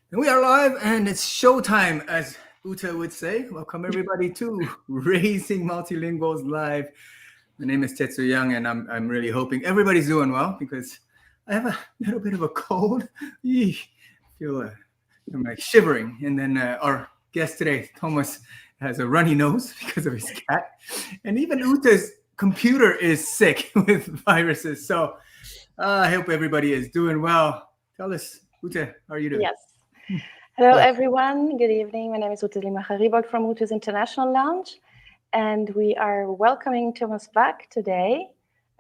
And we are live and it's showtime, as Uta would say. Welcome everybody to Raising Multilinguals Live. My name is Tetsu Young and I'm really hoping everybody's doing well because I have a little bit of a cold. Eesh. I feel I'm like shivering. And then our guest today, Thomas, has a runny nose because of his cat. And even Uta's computer is sick with viruses. So I hope everybody is doing well. Tell us, Uta, how are you doing? Yes. Hello, Yes. everyone. Good evening. My name is Ute Limacharibold from Ute's International Lounge, and we are welcoming Thomas Bak today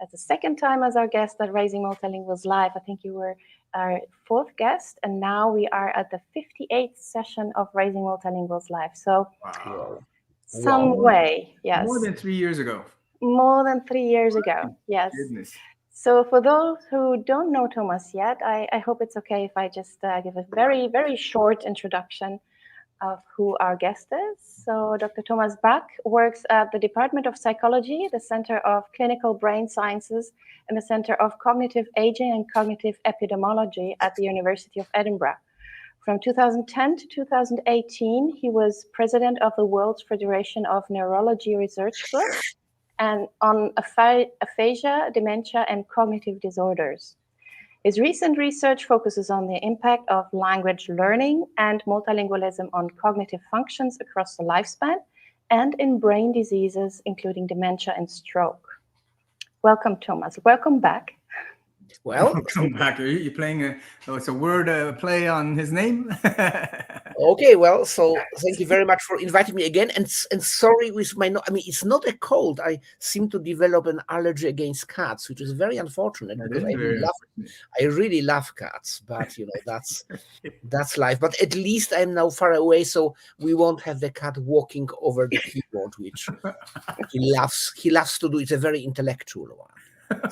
as the second time as our guest at Raising Multilinguals Live. I think you were our fourth guest, and now we are at the 58th session of Raising Multilinguals Live. So, Wow. some Wow. way, yes, More than 3 years ago. more than 3 years ago, yes. Goodness. So for those who don't know Thomas yet, I hope it's okay if I just give a very, very short introduction of who our guest is. So Dr. Thomas Bak works at the Department of Psychology, the Center of Clinical Brain Sciences, and the Center of Cognitive Aging and Cognitive Epidemiology at the University of Edinburgh. From 2010 to 2018, he was president of the World Federation of Neurology Research Group and on aphasia, dementia, and cognitive disorders. His recent research focuses on the impact of language learning and multilingualism on cognitive functions across the lifespan and in brain diseases, including dementia and stroke. Welcome, Thomas. Welcome back. Well, Welcome back. Are you playing it's a word play on his name? okay. Well, so thank you very much for inviting me again. And sorry with my I mean, it's not a cold. I seem to develop an allergy against cats, which is very unfortunate That because is very I really love cats. But that's life. But at least I'm now far away, so we won't have the cat walking over the keyboard, which he loves to do. It's a very intellectual one.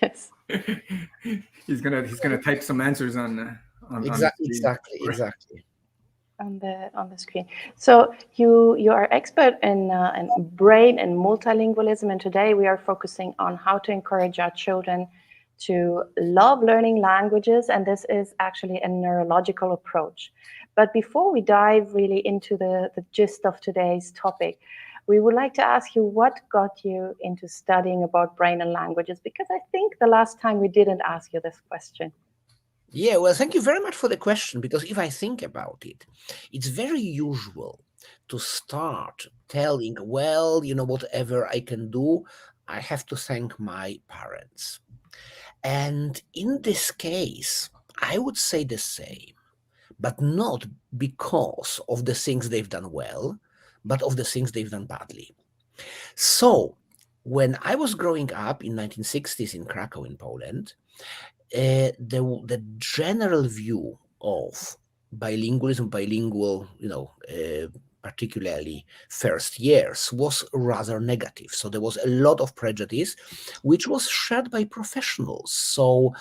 Yes. he's gonna type some answers on the Exactly, screen. exactly. On the screen. So you are expert in brain and multilingualism, and today we are focusing on how to encourage our children to love learning languages, and this is actually a neurological approach. But before we dive really into the gist of today's topic, we would like to ask you what got you into studying about brain and languages, because I think the last time we didn't ask you this question. Yeah, well, thank you very much for the question, because if I think about it, it's very usual to start telling, well, whatever I can do, I have to thank my parents. And in this case, I would say the same, but not because of the things they've done well, but of the things they've done badly. So when I was growing up in 1960s in Krakow in Poland, the general view of bilingualism, bilingual, particularly first years, was rather negative. So there was a lot of prejudice, which was shared by professionals. So,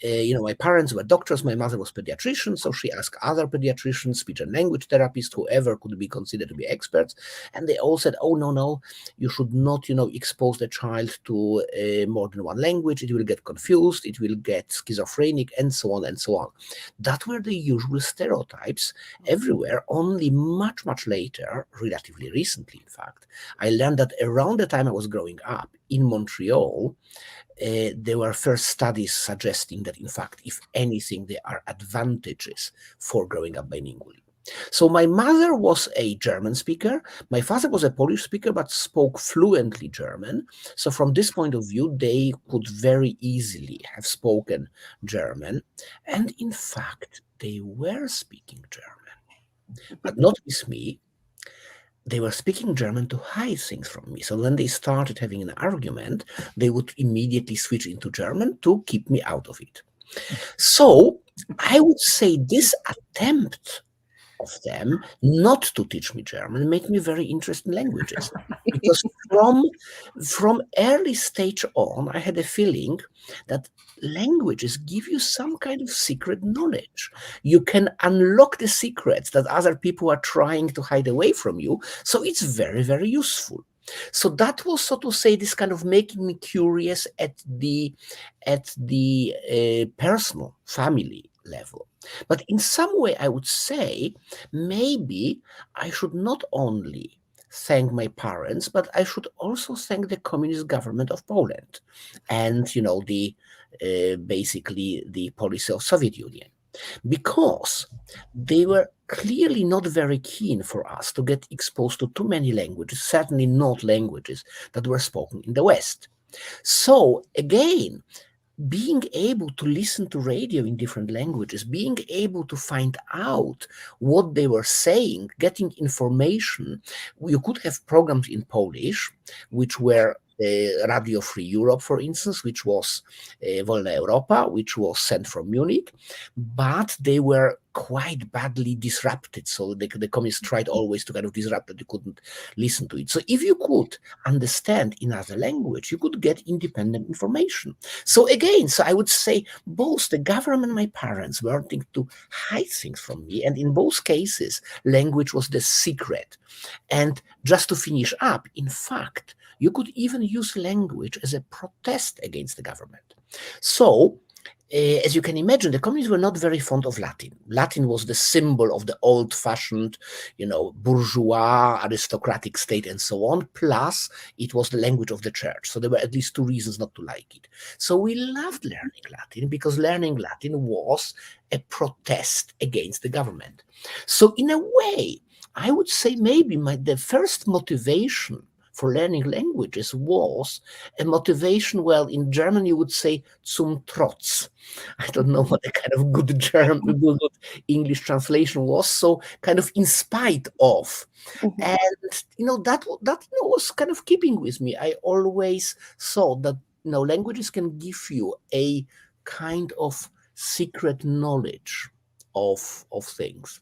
my parents were doctors, my mother was pediatrician, so she asked other pediatricians, speech and language therapists, whoever could be considered to be experts, and they all said, oh, no, you should not, expose the child to more than one language. It will get confused, it will get schizophrenic, and so on and so on. That were the usual stereotypes everywhere. Only much, much later, relatively recently, in fact, I learned that around the time I was growing up in Montreal, there were first studies suggesting that, in fact, if anything, there are advantages for growing up bilingually. So my mother was a German speaker. My father was a Polish speaker, but spoke fluently German. So from this point of view, they could very easily have spoken German. And in fact, they were speaking German, but not with me. They were speaking German to hide things from me. So when they started having an argument, they would immediately switch into German to keep me out of it. So I would say this attempt of them not to teach me German made me very interested in languages. Because from early stage on, I had a feeling that languages give you some kind of secret knowledge. You can unlock the secrets that other people are trying to hide away from you. So it's very, very useful. So that was, so to say, this kind of making me curious at the personal family level. But in some way, I would say maybe I should not only thank my parents, but I should also thank the communist government of Poland and, basically the policy of Soviet Union, because they were clearly not very keen for us to get exposed to too many languages, certainly not languages that were spoken in the West. So again, being able to listen to radio in different languages, being able to find out what they were saying, getting information. You could have programs in Polish, which were Radio Free Europe, for instance, which was Wolna Europa, which was sent from Munich, but they were quite badly disrupted. So the communists tried always to kind of disrupt that you couldn't listen to it. So if you could understand in other language, you could get independent information. So again, I would say both the government and my parents were wanting to hide things from me. And in both cases, language was the secret. And just to finish up, in fact, you could even use language as a protest against the government. So, as you can imagine, the communists were not very fond of Latin. Latin was the symbol of the old-fashioned, bourgeois, aristocratic state and so on. Plus, it was the language of the church. So there were at least two reasons not to like it. So we loved learning Latin because learning Latin was a protest against the government. So in a way, I would say maybe the first motivation for learning languages was a motivation, well, in German you would say zum Trotz. I don't know what a kind of good German, good English translation was. So kind of in spite of. Mm-hmm. And, that was kind of keeping with me. I always thought that, languages can give you a kind of secret knowledge of things.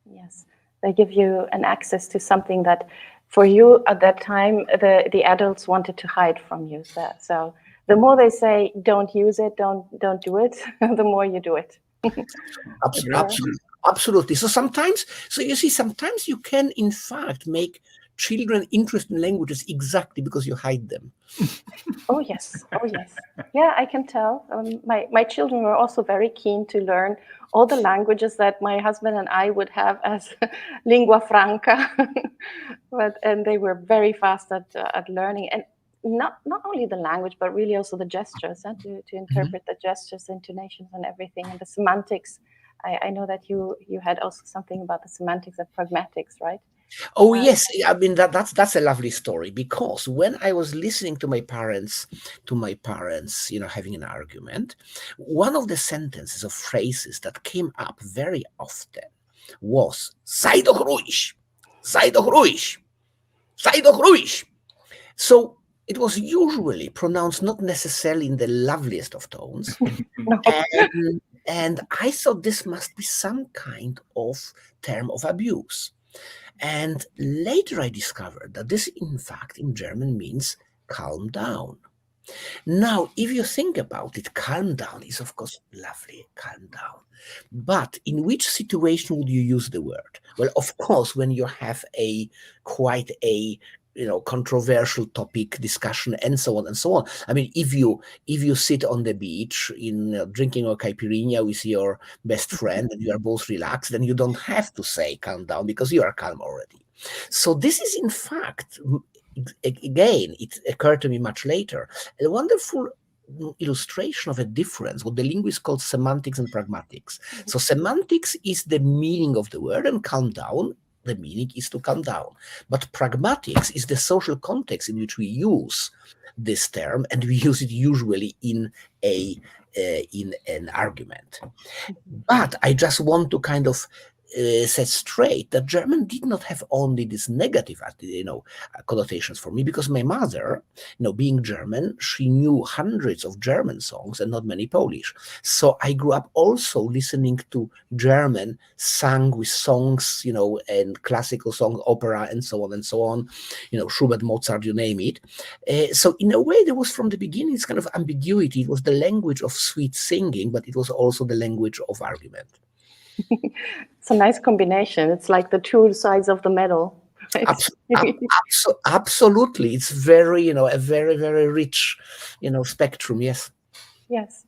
Yes, they give you an access to something that for you at that time, the adults wanted to hide from you. So the more they say, don't use it, don't do it, the more you do it. Absolutely. So you see, sometimes you can, in fact, make children interested in languages exactly because you hide them. Oh, yes. Yeah, I can tell. My children were also very keen to learn all the languages that my husband and I would have as lingua franca. And they were very fast at learning. And not only the language, but really also the gestures, to interpret the gestures, intonations, and everything, and the semantics. I know that you had also something about the semantics and pragmatics, right? Oh, yes. I mean, that's a lovely story, because when I was listening to my parents, having an argument, one of the sentences or phrases that came up very often was, sei doch ruhig, sei doch ruhig, sei doch ruhig. So it was usually pronounced not necessarily in the loveliest of tones. No. And I thought this must be some kind of term of abuse. And later I discovered that this, in fact, in German means calm down. Now, if you think about it, calm down is, of course, lovely, calm down. But in which situation would you use the word? Well, of course, when you have quite a controversial topic discussion and so on and so on. I mean, if you sit on the beach drinking a caipirinha with your best friend and you are both relaxed, then you don't have to say calm down because you are calm already. So this is, in fact, again, it occurred to me much later, a wonderful illustration of a difference, what the linguists call semantics and pragmatics. So semantics is the meaning of the word, and calm down, the meaning is to calm down. But pragmatics is the social context in which we use this term, and we use it usually in an argument. But I just want to kind of set straight that German did not have only this negative, connotations for me, because my mother, being German, she knew hundreds of German songs and not many Polish. So I grew up also listening to German sung with songs, and classical songs, opera, and so on, Schubert, Mozart, you name it. So in a way, there was from the beginning this kind of ambiguity. It was the language of sweet singing, but it was also the language of argument. It's a nice combination. It's like the two sides of the medal. Right? Absolutely. It's very, a very, very rich, spectrum. Yes. Yes.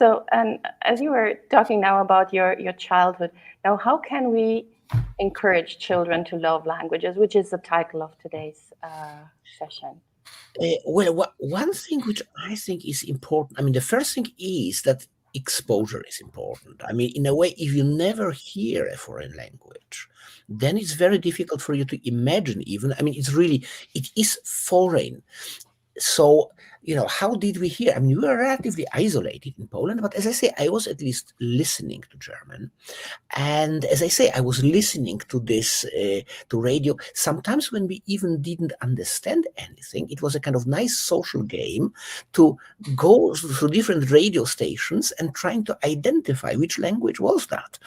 So, and as you were talking now about your childhood, now how can we encourage children to love languages, which is the title of today's session? Well, one thing which I think is important, I mean, the first thing is that exposure is important. I mean, in a way, if you never hear a foreign language, then it's very difficult for you to imagine even. I mean, it is foreign. So, how did we hear? I mean, we were relatively isolated in Poland, but as I say, I was at least listening to German. And as I say, I was listening to this, to radio. Sometimes when we even didn't understand anything, it was a kind of nice social game to go through different radio stations and trying to identify which language was that.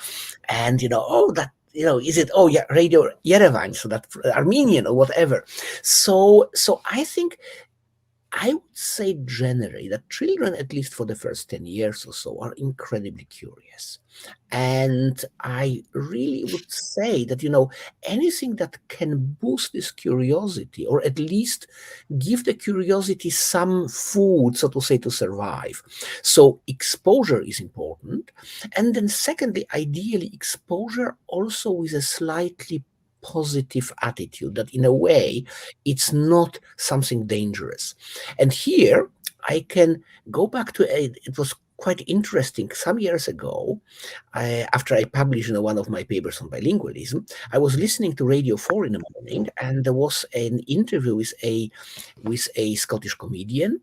And, is it, oh yeah, Radio Yerevan, so that Armenian or whatever. So I think I would say generally that children, at least for the first 10 years or so, are incredibly curious. And I really would say that, anything that can boost this curiosity, or at least give the curiosity some food, so to say, to survive. So exposure is important. And then secondly, ideally, exposure also with a slightly positive attitude, that in a way it's not something dangerous. And here I can go back to it was quite interesting. Some years ago, after I published one of my papers on bilingualism, I was listening to Radio 4 in the morning, and there was an interview with a Scottish comedian,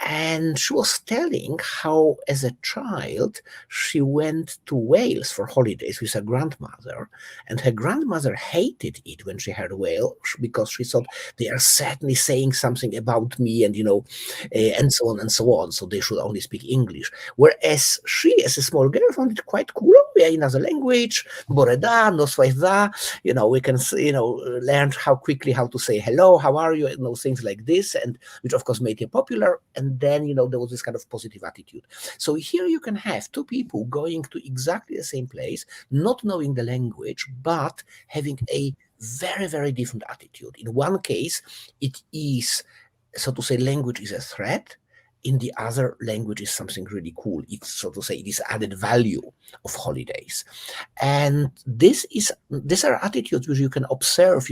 and she was telling how, as a child, she went to Wales for holidays with her grandmother, and her grandmother hated it when she heard Wales, because she thought they are certainly saying something about me, and and so on and so on, so they should only speak English. Whereas she, as a small girl, found it quite cool. We are in another language, Boreda, no Swahili, we can, learn how to say hello, how are you, things like this, and which of course made her popular. And then, there was this kind of positive attitude. So here you can have two people going to exactly the same place, not knowing the language, but having a very, very different attitude. In one case, it is, so to say, language is a threat. In the other, language is something really cool. It's, so to say, it is added value of holidays. And these are attitudes which you can observe,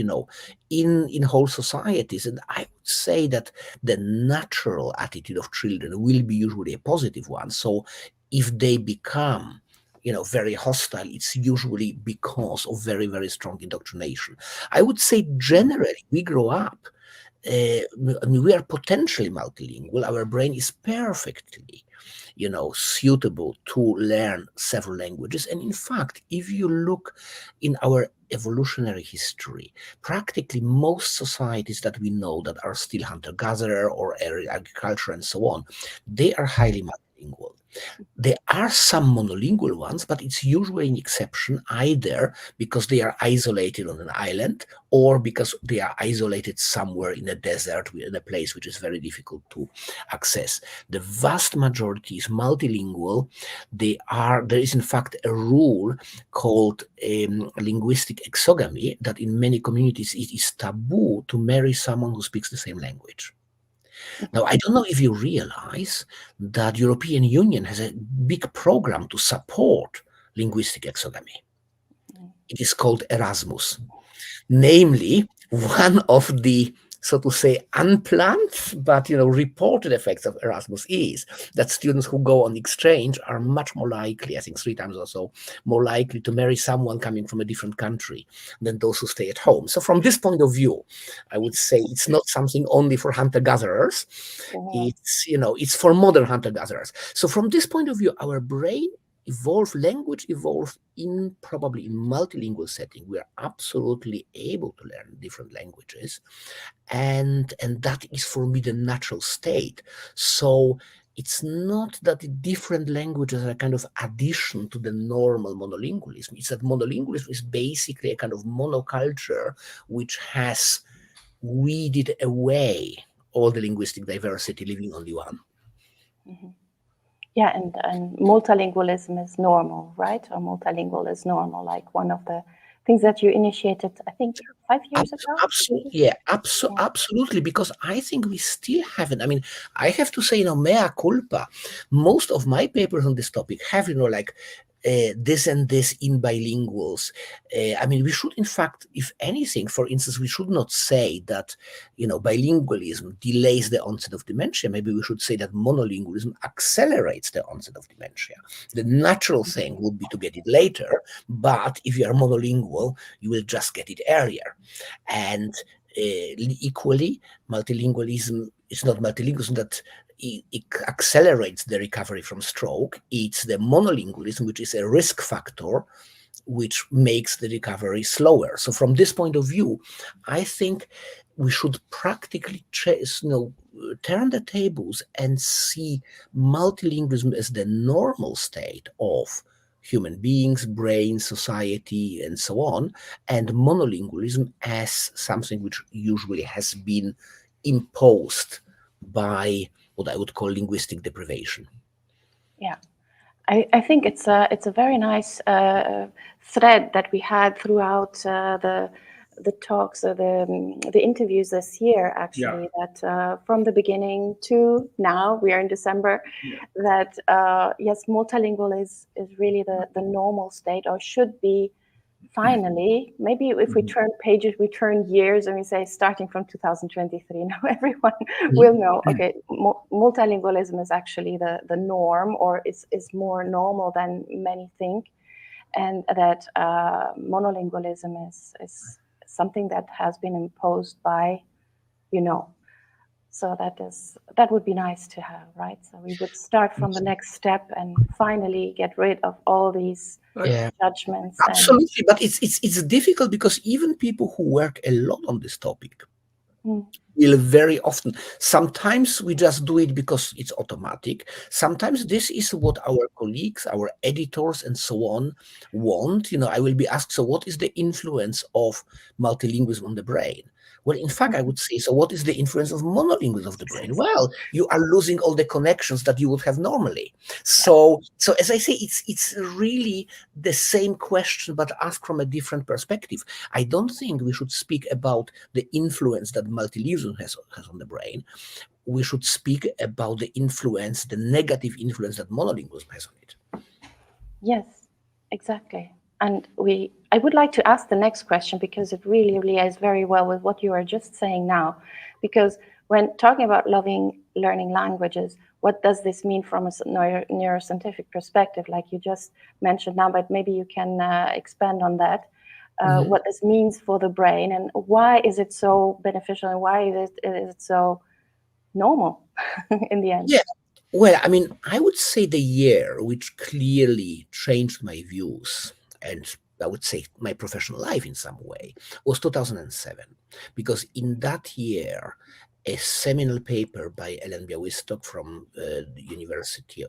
in whole societies. And I would say that the natural attitude of children will be usually a positive one. So if they become very hostile, it's usually because of very, very strong indoctrination. I would say generally we grow up, we are potentially multilingual. Our brain is perfectly, suitable to learn several languages. And in fact, if you look in our evolutionary history, practically most societies that we know that are still hunter-gatherer or agriculture and so on, they are highly multilingual. There are some monolingual ones, but it's usually an exception, either because they are isolated on an island or because they are isolated somewhere in a desert, in a place which is very difficult to access. The vast majority is multilingual. There is in fact a rule called linguistic exogamy, that in many communities it is taboo to marry someone who speaks the same language. Now, I don't know if you realize that European Union has a big program to support linguistic exogamy. It is called Erasmus. Namely, one of the, so to say, unplanned but reported effects of Erasmus is that students who go on exchange are much more likely, I think 3 times or so, more likely to marry someone coming from a different country than those who stay at home. So from this point of view, I would say it's not something only for hunter-gatherers. It's for modern hunter-gatherers. So from this point of view, our brain language evolved probably in multilingual setting. We are absolutely able to learn different languages, and that is for me the natural state. So it's not that the different languages are a kind of addition to the normal monolingualism. It's that monolingualism is basically a kind of monoculture which has weeded away all the linguistic diversity, leaving only one. Mm-hmm. Yeah, and multilingualism is normal, right? Or multilingual is normal, like one of the things that you initiated, I think, 5 years ago? Absolutely, yeah, absolutely, because I think we still haven't. I mean, I have to say, mea culpa. Most of my papers on this topic have, like, this and this in bilinguals. I mean, we should, in fact, if anything, for instance, we should not say that, bilingualism delays the onset of dementia. Maybe we should say that monolingualism accelerates the onset of dementia. The natural thing would be to get it later, but if you are monolingual, you will just get it earlier. And equally, multilingualism is not multilingualism that it accelerates the recovery from stroke. It's the monolingualism, which is a risk factor, which makes the recovery slower. So from this point of view, I think we should practically turn the tables and see multilingualism as the normal state of human beings, brain, society, and so on, and monolingualism as something which usually has been imposed by what I would call linguistic deprivation. Yeah, I think it's a very nice thread that we had throughout the talks or the interviews this year, actually, that from the beginning to now, we are in December, that yes, multilingual is really the normal state, or should be. Finally, maybe if we turn pages, we turn years, and we say starting from 2023, now everyone will know, okay, multilingualism is actually the norm, or is more normal than many think, and that monolingualism is something that has been imposed by, so that would be nice to have, right? So we would start from the next step and finally get rid of all these judgments. Absolutely, but it's difficult because even people who work a lot on this topic will very often, sometimes we just do it because it's automatic. Sometimes this is what our colleagues, our editors, and so on want. I will be asked, so what is the influence of multilingualism on the brain? Well, in fact, I would say, so what is the influence of monolingualism of the brain? Well, you are losing all the connections that you would have normally. So as I say, it's really the same question, but asked from a different perspective. I don't think we should speak about the influence that multilingualism has on the brain. We should speak about the influence, the negative influence that monolingualism has on it. Yes, exactly. And I would like to ask the next question, because it really lies very well with what you are just saying now. Because when talking about learning languages, what does this mean from a neuroscientific perspective, like you just mentioned now, but maybe you can expand on that, what this means for the brain, and why is it so beneficial, and why is it so normal in the end? Yeah. Well, I mean, I would say the year which clearly changed my views, and I would say my professional life in some way, was 2007. Because in that year, a seminal paper by Ellen Białystok from the University,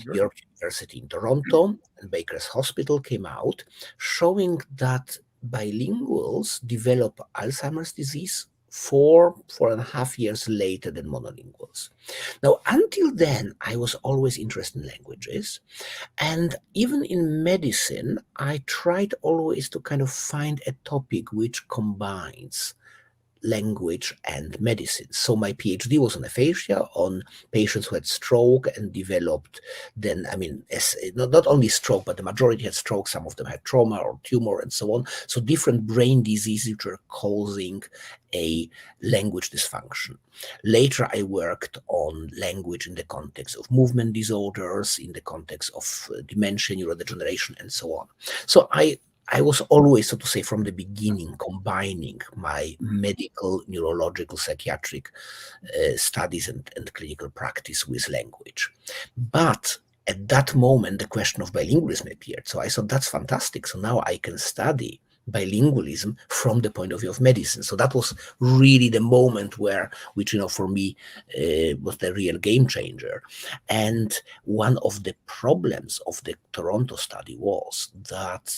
York University in Toronto, and Baker's Hospital came out, showing that bilinguals develop Alzheimer's disease 4.5 years later than monolinguals. Now, until then, I was always interested in languages. And even in medicine, I tried always to kind of find a topic which combines language and medicine. So my PhD was on aphasia, on patients who had stroke and developed then, not only stroke, but the majority had stroke. Some of them had trauma or tumor and so on. So different brain diseases which were causing a language dysfunction. Later, I worked on language in the context of movement disorders, in the context of dementia, neurodegeneration, and so on. So I was always, so to say, from the beginning, combining my medical, neurological, psychiatric studies and clinical practice with language. But at that moment, the question of bilingualism appeared. So I thought, that's fantastic. So now I can study bilingualism from the point of view of medicine. So that was really the moment which for me was the real game changer. And one of the problems of the Toronto study was that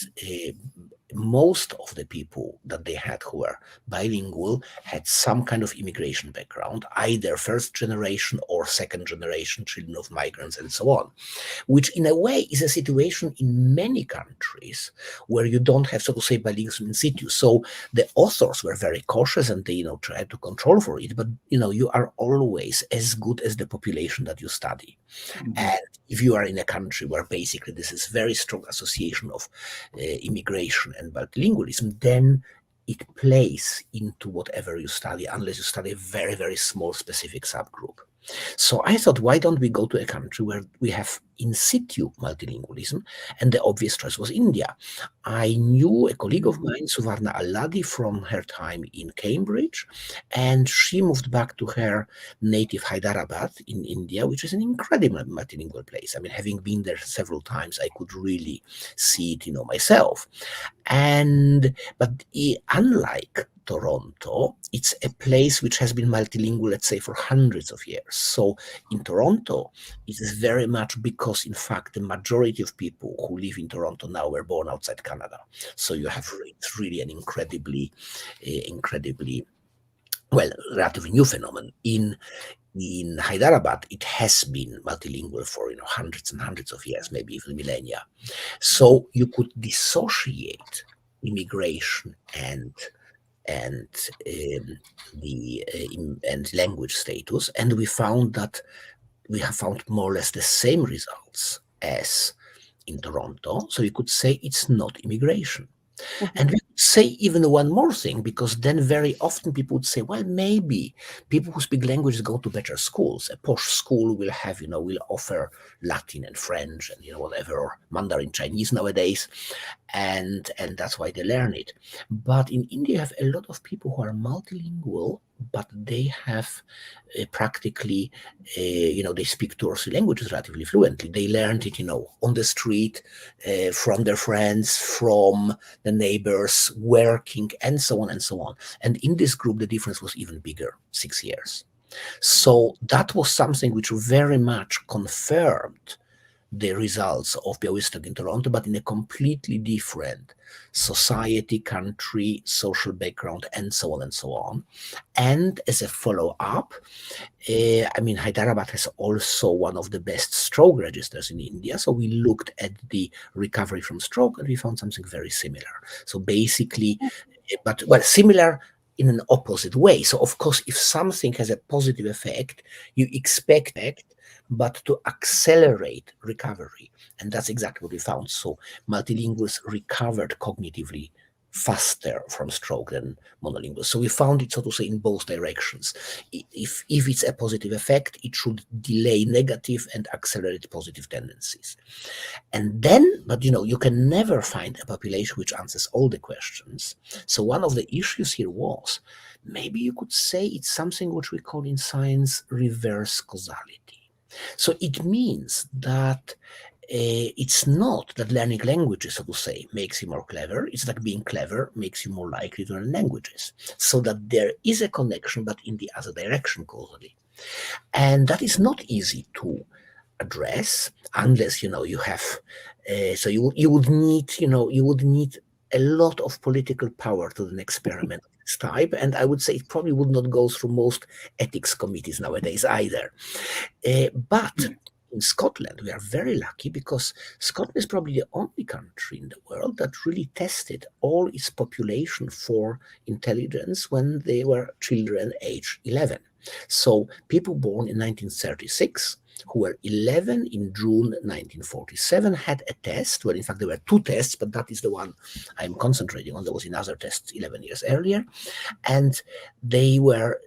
most of the people that they had who were bilingual had some kind of immigration background, either first generation or second generation children of migrants and so on, which in a way is a situation in many countries where you don't have, so to say, bilingualism in situ. So the authors were very cautious and they, tried to control for it. But, you are always as good as the population that you study. And if you are in a country where basically this is very strong association of immigration and multilingualism, then it plays into whatever you study, unless you study a very, very small specific subgroup. So I thought, why don't we go to a country where we have in situ multilingualism? And the obvious choice was India. I knew a colleague of mine, Suvarna Alladi, from her time in Cambridge, and she moved back to her native Hyderabad in India, which is an incredible multilingual place. I mean, having been there several times, I could really see it, myself. But unlike Toronto, it's a place which has been multilingual, let's say, for hundreds of years. So in Toronto, it is very much because, in fact, the majority of people who live in Toronto now were born outside Canada. So you have it's really an incredibly, well, relatively new phenomenon. In Hyderabad, it has been multilingual for hundreds and hundreds of years, maybe even millennia. So you could dissociate immigration and language status, and we have found more or less the same results as in Toronto. So you could say it's not immigration. And we could say even one more thing, because then very often people would say, well, maybe people who speak languages go to better schools. A posh school will have, will offer Latin and French and, whatever, or Mandarin Chinese nowadays. And that's why they learn it. But in India, you have a lot of people who are multilingual, but they have practically, they speak 2 or 3 languages relatively fluently. They learned it, on the street, from their friends, from the neighbors, working, and so on and so on. And in this group, the difference was even bigger, 6 years. So that was something which very much confirmed the results of Białystok in Toronto, but in a completely different society, country, social background, and so on and so on. And as a follow-up, Hyderabad has also one of the best stroke registers in India. So we looked at the recovery from stroke and we found something very similar. So basically, similar in an opposite way. So of course, if something has a positive effect, you expect but to accelerate recovery. And that's exactly what we found. So multilinguals recovered cognitively faster from stroke than monolinguals. So we found it, so to say, in both directions. If it's a positive effect, it should delay negative and accelerate positive tendencies. And then, but you can never find a population which answers all the questions. So one of the issues here was, maybe you could say it's something which we call in science reverse causality. So it means that it's not that learning languages, so to say, makes you more clever. It's like being clever makes you more likely to learn languages. So that there is a connection, but in the other direction causally. And that is not easy to address unless, you have, so you would need a lot of political power to do an experiment of this type. And I would say it probably would not go through most ethics committees nowadays either. But in Scotland, we are very lucky because Scotland is probably the only country in the world that really tested all its population for intelligence when they were children age 11. So people born in 1936 who were 11 in June 1947 had a test. Well, in fact, there were 2 tests, but that is the one I'm concentrating on. There was another test 11 years earlier. And they were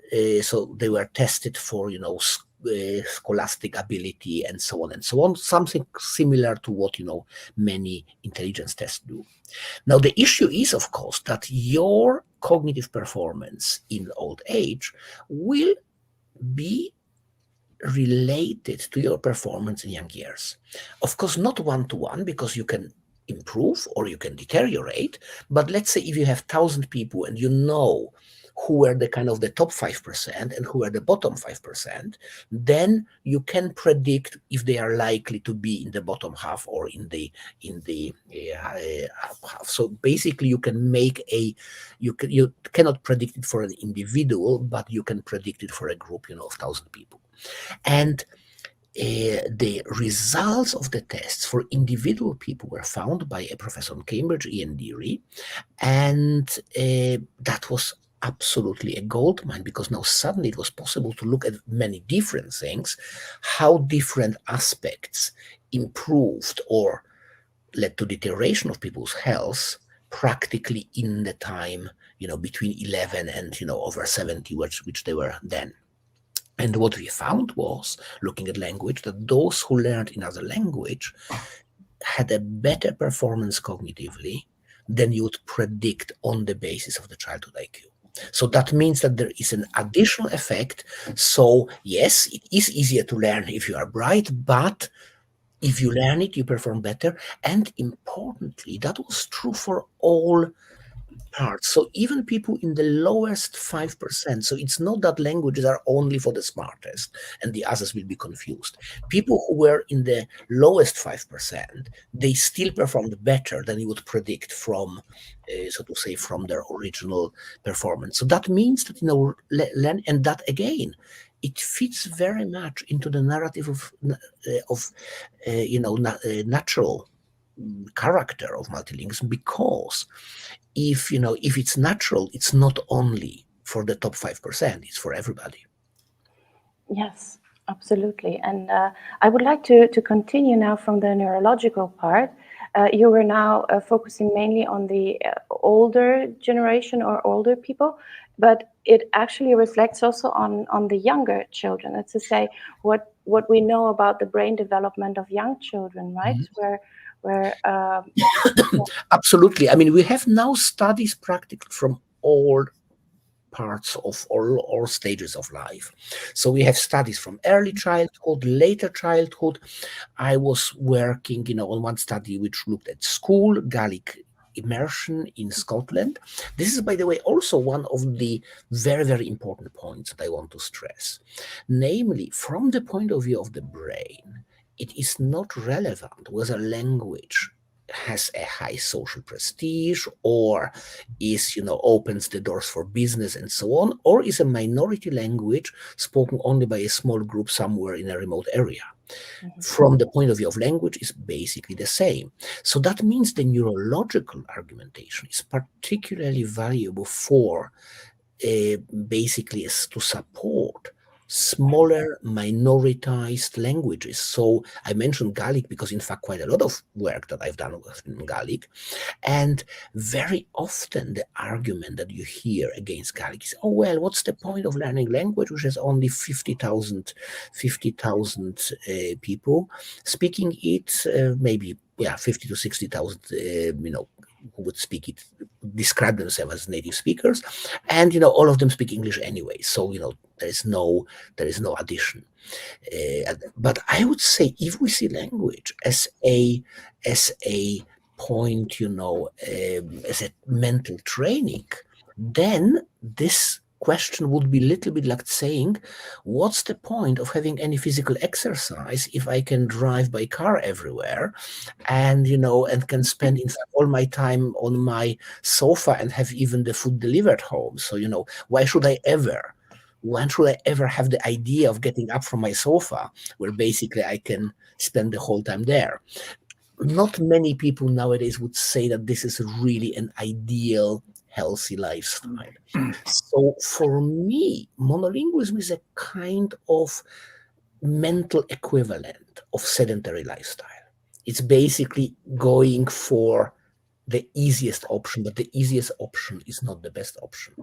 tested for, scholastic ability and so on, something similar to what, many intelligence tests do. Now, the issue is, of course, that your cognitive performance in old age will be related to your performance in young years. Of course, not one-to-one, because you can improve or you can deteriorate. But let's say if you have 1,000 people and you know who are the kind of the top 5% and who are the bottom 5%, then you can predict if they are likely to be in the bottom half or in the up half. So basically, you can make you cannot predict it for an individual, but you can predict it for a group, of 1,000 people. And the results of the tests for individual people were found by a professor in Cambridge, Ian Deary, and that was absolutely a gold mine, because now suddenly it was possible to look at many different things, how different aspects improved or led to deterioration of people's health practically in the time, between 11 and, over 70, which they were then. And what we found was, looking at language, that those who learned another language had a better performance cognitively than you would predict on the basis of the childhood IQ. So that means that there is an additional effect. So yes, it is easier to learn if you are bright, but if you learn it, you perform better. And importantly, that was true for all parts. So even people in the lowest 5%, so it's not that languages are only for the smartest and the others will be confused. People who were in the lowest 5%, they still performed better than you would predict from, so to say, from their original performance. So that means that, learn, and that again, it fits very much into the narrative of natural character of multilingualism, because if it's natural, it's not only for the top 5%, it's for everybody. Yes, absolutely. And I would like to continue now from the neurological part. You were now focusing mainly on the older generation or older people, but it actually reflects also on the younger children. That's to say, what we know about the brain development of young children, right? Mm-hmm. Where Absolutely. I mean, we have now studies practically from all parts of all stages of life. So we have studies from early childhood, later childhood. I was working, on one study which looked at school Gaelic immersion in Scotland. This is, by the way, also one of the very, very important points that I want to stress. Namely, from the point of view of the brain, it is not relevant whether language has a high social prestige or is, opens the doors for business and so on, or is a minority language spoken only by a small group somewhere in a remote area. From the point of view of language, is basically the same. So that means the neurological argumentation is particularly valuable for basically to support smaller minoritized languages. So I mentioned Gaelic because in fact quite a lot of work that I've done in Gaelic, and very often the argument that you hear against Gaelic is, oh well, what's the point of learning language which has only 50,000 people speaking it, maybe 50 to 60,000 who would speak it, describe themselves as native speakers, and all of them speak English anyway. So there is no addition. But I would say if we see language as a point, as a mental training, then this question would be a little bit like saying, what's the point of having any physical exercise if I can drive by car everywhere and and can spend in fact all my time on my sofa and have even the food delivered home? So why should I ever have the idea of getting up from my sofa where basically I can spend the whole time there? Not many people nowadays would say that this is really an ideal healthy lifestyle. So for me, monolingualism is a kind of mental equivalent of sedentary lifestyle. It's basically going for the easiest option, but the easiest option is not the best option.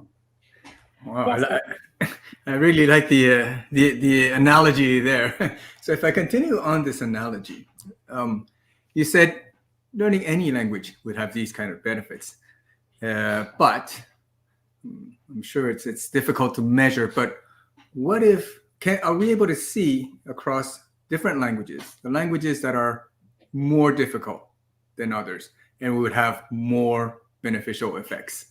Wow, yes. I really like the analogy there. So if I continue on this analogy, you said learning any language would have these kind of benefits, but I'm sure it's difficult to measure. But what if are we able to see across different languages, the languages that are more difficult, than others, and we would have more beneficial effects.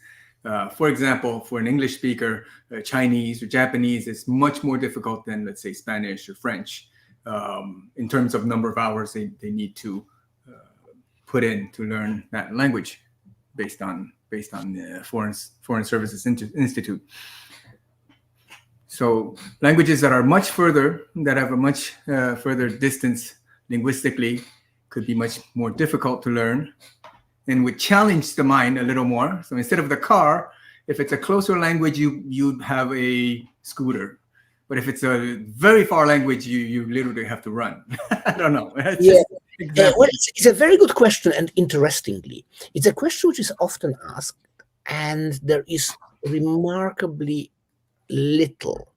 For example, for an English speaker, Chinese or Japanese is much more difficult than, let's say, Spanish or French in terms of number of hours they need to put in to learn that language based on the Foreign Services Institute. So languages that are much further, that have a much further distance linguistically, could be much more difficult to learn and would challenge the mind a little more. So instead of the car, if it's a closer language, you'd have a scooter. But if it's a very far language, you literally have to run. I don't know. Yeah. Well, it's a very good question, and interestingly, it's a question which is often asked, and there is remarkably little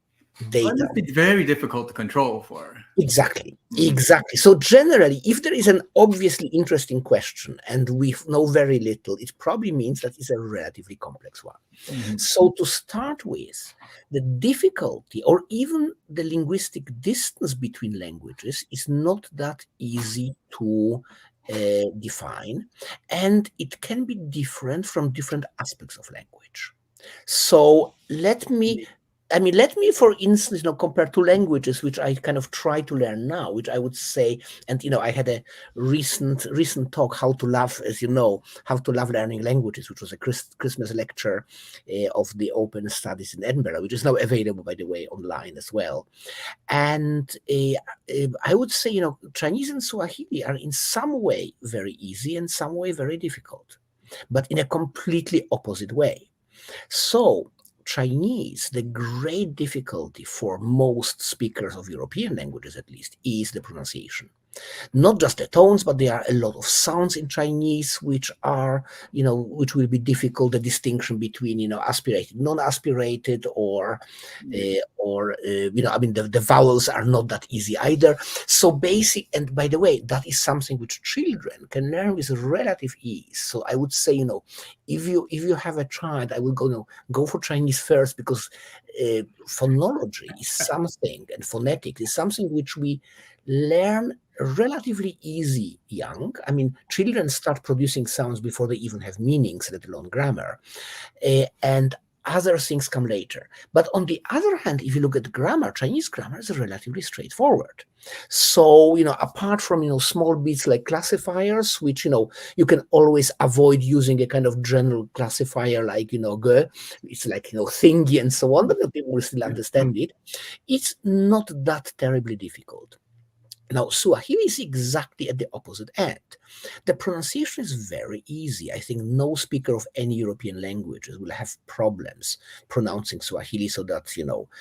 data. It must be very difficult to control for. Exactly. So generally, if there is an obviously interesting question and we know very little, it probably means that it's a relatively complex one. So to start with, the difficulty or even the linguistic distance between languages is not that easy to define, and it can be different from different aspects of language. So let me, for instance, compare two languages which I kind of try to learn now, which I would say, and I had a recent talk, how to love learning languages, which was a Christmas lecture of the Open Studies in Edinburgh, which is now available, by the way, online as well. And I would say, Chinese and Swahili are in some way very easy and some way very difficult, but in a completely opposite way. So Chinese, the great difficulty for most speakers of European languages, at least, is the pronunciation. Not just the tones, but there are a lot of sounds in Chinese which are, which will be difficult. The distinction between, aspirated, non-aspirated, or the vowels are not that easy either. So basic, and by the way, that is something which children can learn with relative ease. So I would say, if you have a child, I will go for Chinese first, because phonology is something, and phonetics is something which we learn relatively easy young. Children start producing sounds before they even have meanings, let alone grammar, and other things come later. But on the other hand, if you look at grammar, Chinese grammar is relatively straightforward. So, apart from, small bits like classifiers, which, you can always avoid using a kind of general classifier like, ge, it's like, thingy and so on, but people will still understand it. It's not that terribly difficult. Now, Swahili is exactly at the opposite end. The pronunciation is very easy. I think no speaker of any European languages will have problems pronouncing Swahili so that,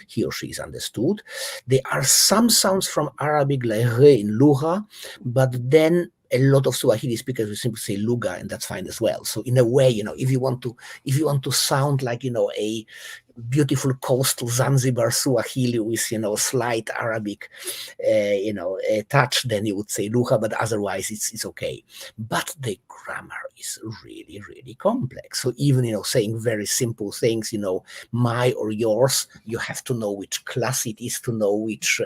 he or she is understood. There are some sounds from Arabic, like re in lugha, but then a lot of Swahili speakers will simply say luga, and that's fine as well. So in a way, if you want to sound like, a beautiful coastal Zanzibar Swahili with, slight Arabic, touch, then you would say luga, but otherwise it's okay. But the grammar is really, really complex. So even, saying very simple things, my or yours, you have to know which class it is to know which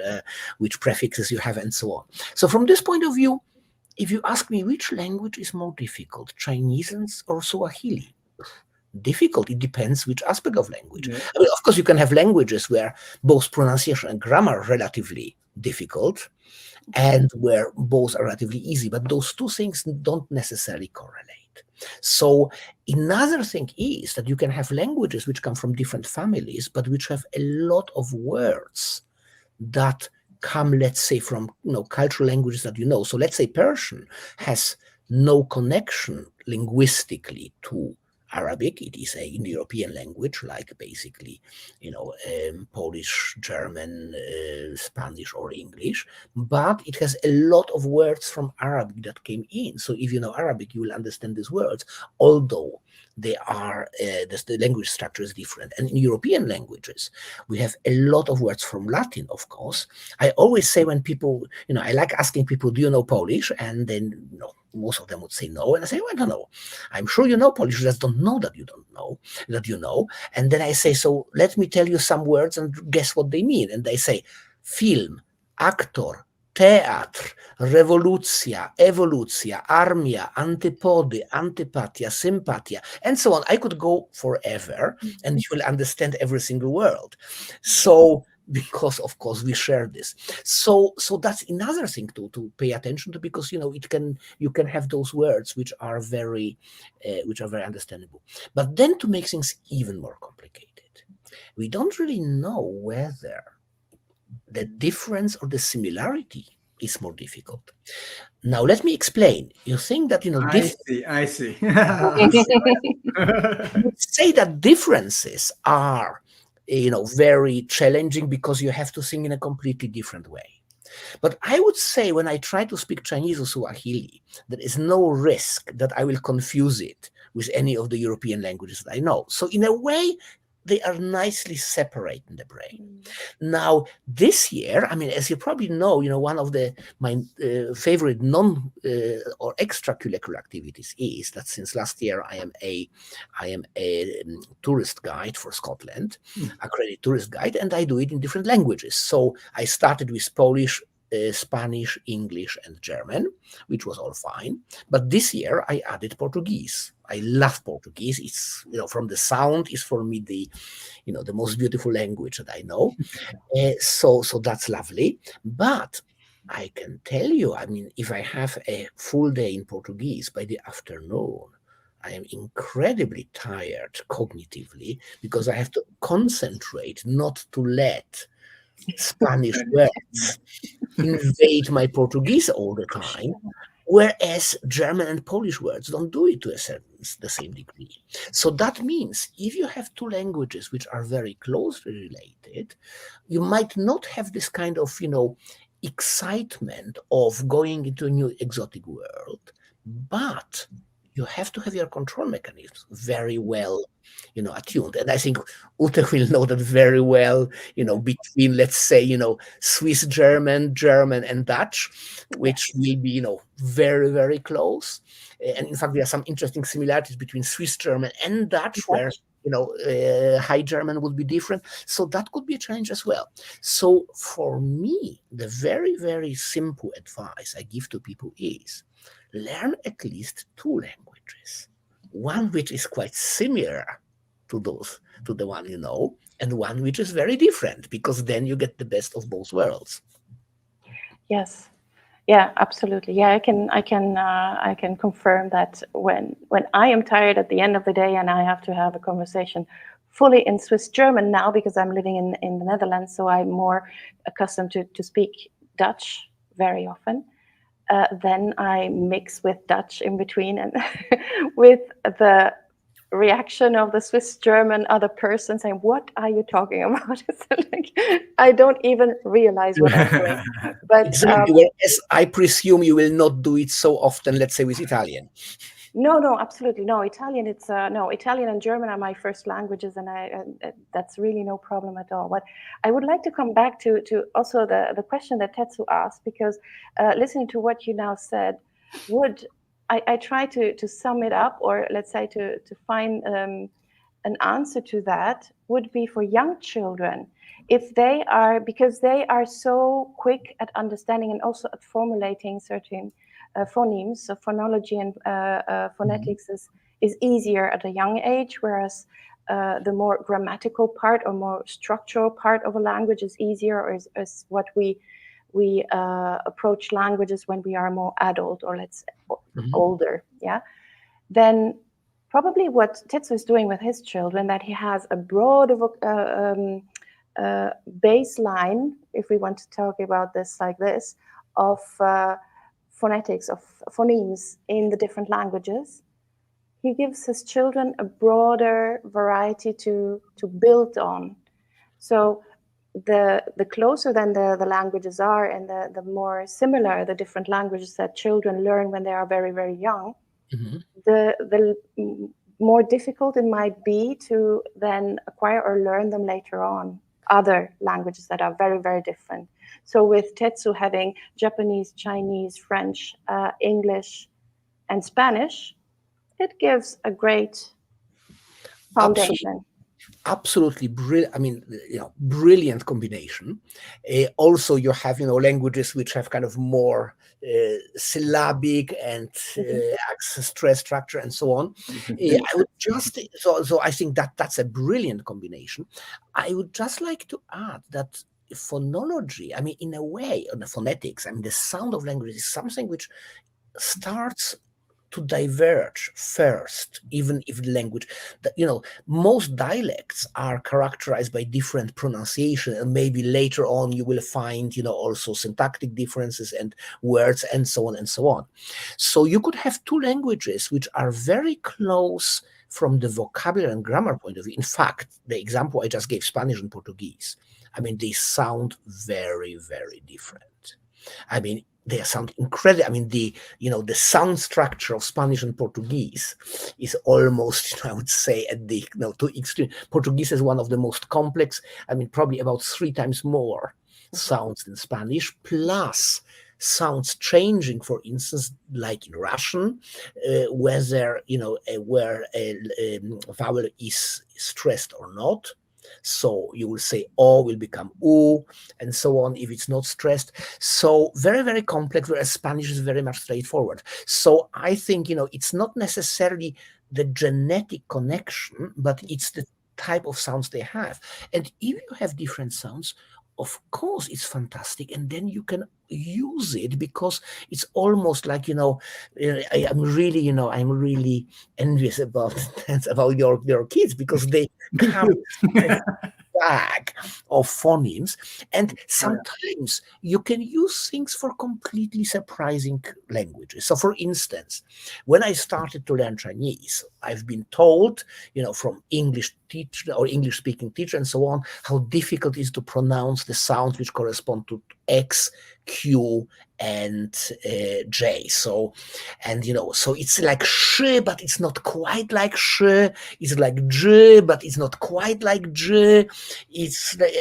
prefixes you have and so on. So from this point of view, if you ask me which language is more difficult, Chinese or Swahili? Difficult, it depends which aspect of language. Yeah. Of course, you can have languages where both pronunciation and grammar are relatively difficult and where both are relatively easy, but those two things don't necessarily correlate. So another thing is that you can have languages which come from different families, but which have a lot of words that come, let's say, from cultural languages that So let's say Persian has no connection linguistically to Arabic. It is a Indo-European language, like basically, Polish, German, Spanish, or English, but it has a lot of words from Arabic that came in. So if you know Arabic, you will understand these words, although they are, the language structure is different. And in European languages, we have a lot of words from Latin, of course. I always say when people, I like asking people, do you know Polish? And then, most of them would say no. And I say, well, I don't know. I'm sure you know Polish, you just don't know that you don't know, that you know. And then I say, so let me tell you some words and guess what they mean. And they say, film, actor, teatr, rewolucja, ewolucja, armia, antypody, antypatia, sympatia, and so on. I could go forever, and you will understand every single word. So, because of course we share this, so that's another thing to pay attention to, because you can have those words which are very understandable, but then to make things even more complicated, we don't really know whether the difference or the similarity is more difficult. Now let me explain. You think that I see. say that differences are very challenging because you have to think in a completely different way. But I would say, when I try to speak Chinese or Swahili, there is no risk that I will confuse it with any of the European languages that I know. So in a way, they are nicely separate in the brain. Now, this year, I mean, as you probably know, one of my favorite non or extracurricular activities is that since last year I am a tourist guide for Scotland, accredited tourist guide, and I do it in different languages. So I started with Polish, Spanish, English, and German, which was all fine. But this year I added Portuguese. I love Portuguese. It's, from the sound, is for me the most beautiful language that I know. So that's lovely. But I can tell you, I mean, if I have a full day in Portuguese, by the afternoon, I am incredibly tired cognitively, because I have to concentrate not to let Spanish words invade my Portuguese all the time, whereas German and Polish words don't do it to the same degree. So that means if you have two languages which are very closely related, you might not have this kind of, excitement of going into a new exotic world, but you have to have your control mechanisms very well, attuned. And I think Ute will know that very well, between, let's say, Swiss German, German, and Dutch, which will be, very, very close. And in fact, there are some interesting similarities between Swiss German and Dutch, where High German would be different. So that could be a challenge as well. So for me, the very, very simple advice I give to people is, learn at least two languages, one which is quite similar to the one and one which is very different, because then you get the best of both worlds. Yes. Yeah, absolutely. Yeah, I can confirm that when I am tired at the end of the day and I have to have a conversation fully in Swiss German now, because I'm living in the Netherlands, so I'm more accustomed to speak Dutch very often. Then I mix with Dutch in between, and with the reaction of the Swiss German other person saying, "What are you talking about?" It's like, I don't even realize what I'm doing. But exactly. Whereas I presume you will not do it so often, let's say, with Italian. No, absolutely no. Italian, Italian and German are my first languages, and that's really no problem at all. But I would like to come back to also the question that Tetsu asked, because listening to what you now said, I try to sum it up, or let's say to find an answer to that, would be for young children, if they are, because they are so quick at understanding and also at formulating certain phonemes. So phonology and phonetics is easier at a young age, whereas the more grammatical part or more structural part of a language is easier, or is what we approach languages when we are more adult, or let's say older. Yeah. Then probably what Tetsu is doing with his children, that he has a broad baseline, if we want to talk about this like this, of phonetics, of phonemes in the different languages. He gives his children a broader variety to build on. So the closer then the languages are, and the more similar the different languages that children learn when they are very, very young, the more difficult it might be to then acquire or learn them later on, other languages that are very, very different. So with Tetsu having Japanese, Chinese, French, English, and Spanish, it gives a great foundation. absolutely brilliant. I mean, brilliant combination. Also, you have languages which have kind of more syllabic and stress structure and so on. I would just so I think that's a brilliant combination. I would just like to add that phonology, I mean, in a way, on the phonetics, I mean, the sound of language is something which starts to diverge first, even if the language, most dialects are characterized by different pronunciation, and maybe later on you will find, also syntactic differences and words and so on and so on. So you could have two languages which are very close from the vocabulary and grammar point of view. In fact, the example I just gave, Spanish and Portuguese, I mean, they sound very, very different. I mean, they sound incredible. I mean, the sound structure of Spanish and Portuguese is almost, I would say, at the to extreme. Portuguese is one of the most complex. I mean, probably about 3 times more sounds than Spanish, plus sounds changing. For instance, like in Russian, whether where a vowel is stressed or not. So you will say O will become U, and so on if it's not stressed. So very, very complex, whereas Spanish is very much straightforward. So I think, it's not necessarily the genetic connection, but it's the type of sounds they have. And if you have different sounds, of course it's fantastic, and then you can use it, because it's almost like I'm really envious about your kids, because they come bag of phonemes, and sometimes you can use things for completely surprising languages. So for instance, when I started to learn Chinese, I've been told, from English teacher or English speaking teacher and so on, how difficult it is to pronounce the sounds which correspond to X, Q, and J. So it's like sh, but it's not quite like sh. It's like j, but it's not quite like j.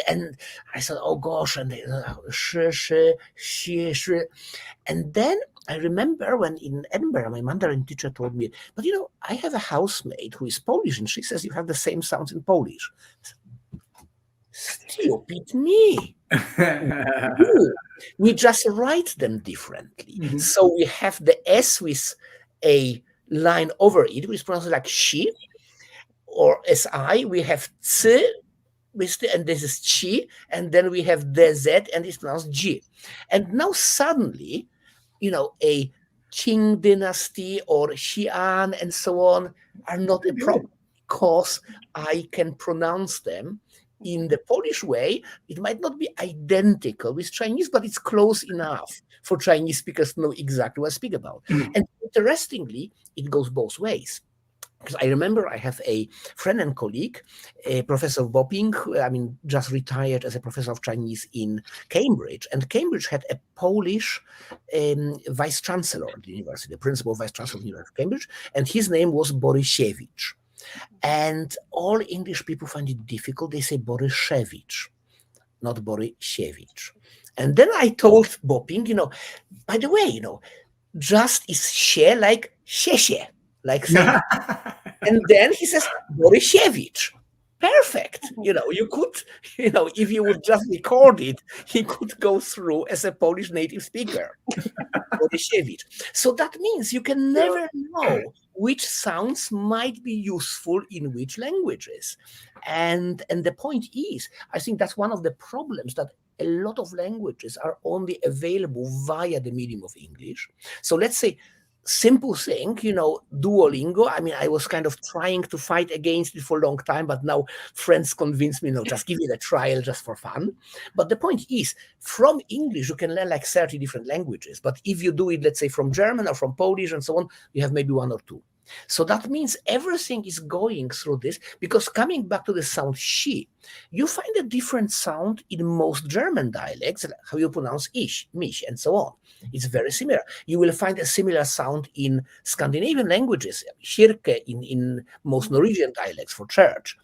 And I thought, oh gosh, and sh, and then I remember when in Edinburgh, my Mandarin teacher told me, but I have a housemate who is Polish, and she says you have the same sounds in Polish. Stupid me. We just write them differently. Mm-hmm. So we have the S with a line over it, which is pronounced like she, or SI. We have C, and this is chi, and then we have the Z, and it's pronounced G. And now suddenly, a Qing dynasty or Xi'an and so on are not a problem, because I can pronounce them in the Polish way. It might not be identical with Chinese, but it's close enough for Chinese speakers to know exactly what I speak about. Mm. And interestingly, it goes both ways. Because I remember I have a friend and colleague, Professor Bopping, who, just retired as a professor of Chinese in Cambridge. And Cambridge had a Polish vice chancellor at the university, the principal vice chancellor of the University of Cambridge, and his name was Borysiewicz. And all English people find it difficult. They say Borysiewicz, not Borysiewicz. And then I told Bopping, by the way, just is she like sheshe, like saying. And then he says Borysiewicz. Perfect. You could, if you would just record it, he could go through as a Polish native speaker. Borysiewicz. So that means you can never know which sounds might be useful in which languages. And the point is, I think that's one of the problems, that a lot of languages are only available via the medium of English. So let's say, simple thing, Duolingo. I was kind of trying to fight against it for a long time, but now friends convinced me, just give it a trial just for fun. But the point is, from English, you can learn like 30 different languages. But if you do it, let's say, from German or from Polish and so on, you have maybe 1 or 2. So that means everything is going through this, because coming back to the sound she, you find a different sound in most German dialects, how you pronounce ich, mich, and so on. It's very similar. You will find a similar sound in Scandinavian languages, kirke in most Norwegian dialects for church,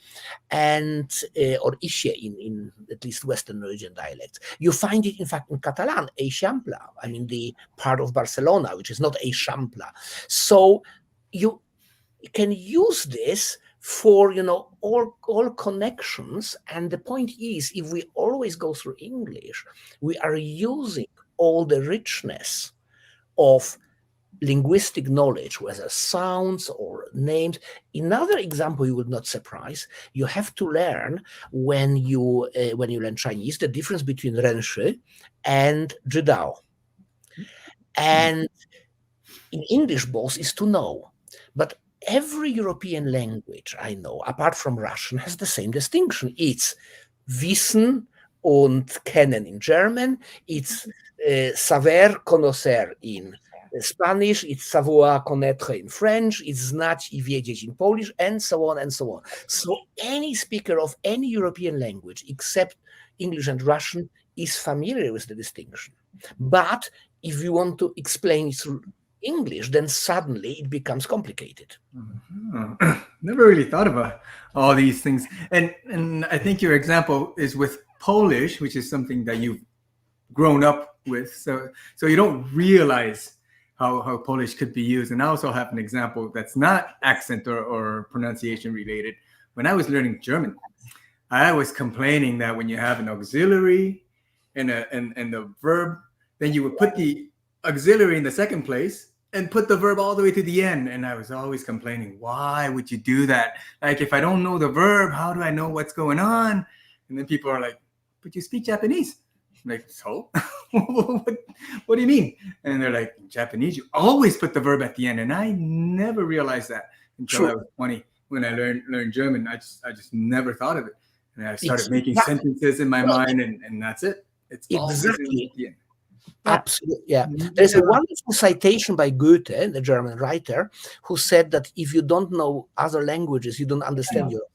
and or ishe in at least Western Norwegian dialects. You find it, in fact, in Catalan, Eixample, the part of Barcelona, which is not Eixample. So you can use this for all connections. And the point is, if we always go through English, we are using all the richness of linguistic knowledge, whether sounds or names. Another example you would not surprise, you have to learn when you learn Chinese, the difference between Renshi and Zhidao. And in English, both is to know. But every European language I know, apart from Russian, has the same distinction. It's wissen und kennen in German. It's savoir conocer in Spanish. It's savoir connaître in French. It's znać i wiedzieć in Polish, and so on and so on. So any speaker of any European language except English and Russian is familiar with the distinction. But if you want to explain it through English, then suddenly it becomes complicated. Never really thought about all these things. And I think your example is with Polish, which is something that you've grown up with. So you don't realize how Polish could be used. And I also have an example that's not accent or pronunciation related. When I was learning German, I was complaining that when you have an auxiliary and the verb, then you would put the auxiliary in the second place and put the verb all the way to the end. And I was always complaining, why would you do that? Like, if I don't know the verb, how do I know what's going on? And then people are like, but you speak Japanese. I'm like, so? what do you mean? And they're like, in Japanese, you always put the verb at the end. And I never realized that until I was 20. When I learned German, I just never thought of it. And I started making sentences in my mind, and that's it. It's exactly. At the end. Absolutely, yeah. There's a wonderful citation by Goethe, the German writer, who said that if you don't know other languages, you don't understand your own.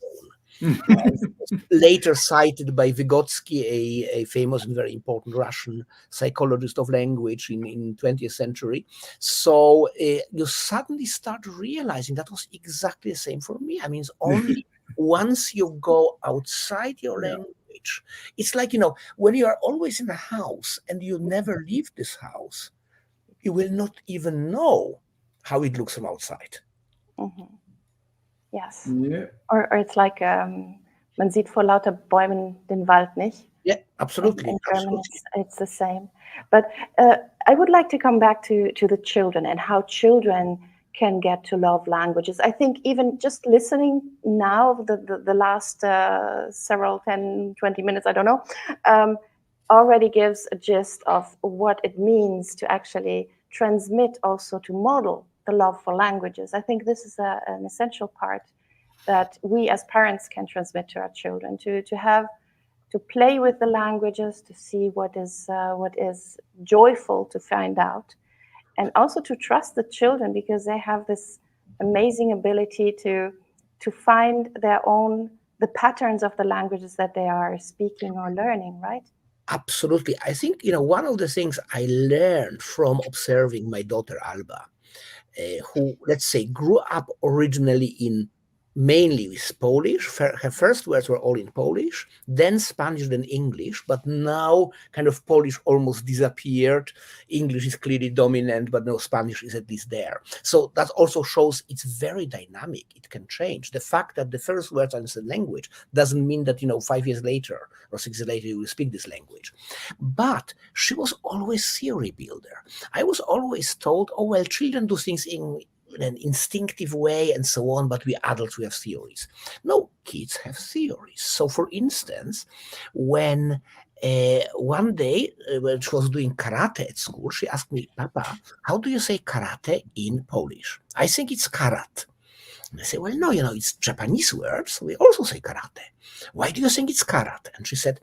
Later cited by Vygotsky, a famous and very important Russian psychologist of language in 20th century. So you suddenly start realizing that was exactly the same for me. I mean, it's only once you go outside your language. It's like, when you are always in a house and you never leave this house, you will not even know how it looks from outside. Mm-hmm. Yes. Yeah. Or it's like man sieht vor lauter Bäumen den Wald nicht. Yeah, absolutely. In German, it's the same. But I would like to come back to the children and how children can get to love languages. I think even just listening now, the last several 10, 20 minutes, I don't know, already gives a gist of what it means to actually transmit, also to model the love for languages. I think this is an essential part that we as parents can transmit to our children, to play with the languages, to see what is joyful to find out, and also to trust the children, because they have this amazing ability to find the patterns of the languages that they are speaking or learning, right? Absolutely. I think, one of the things I learned from observing my daughter Alba, who, let's say, grew up originally mainly with Polish. Her first words were all in Polish, then Spanish, then English, but now kind of Polish almost disappeared. English is clearly dominant, but no, Spanish is at least there. So that also shows it's very dynamic. It can change. The fact that the first words are in the language doesn't mean that, 5 years later or 6 years later you will speak this language. But she was always theory builder. I was always told, oh, well, children do things in an instinctive way and so on, but we adults, we have theories. No, kids have theories. So for instance, when one day when she was doing karate at school, she asked me, Papa, how do you say karate in Polish? I think it's karat. And I say, well, no, it's Japanese words. We also say karate. Why do you think it's karat? And she said,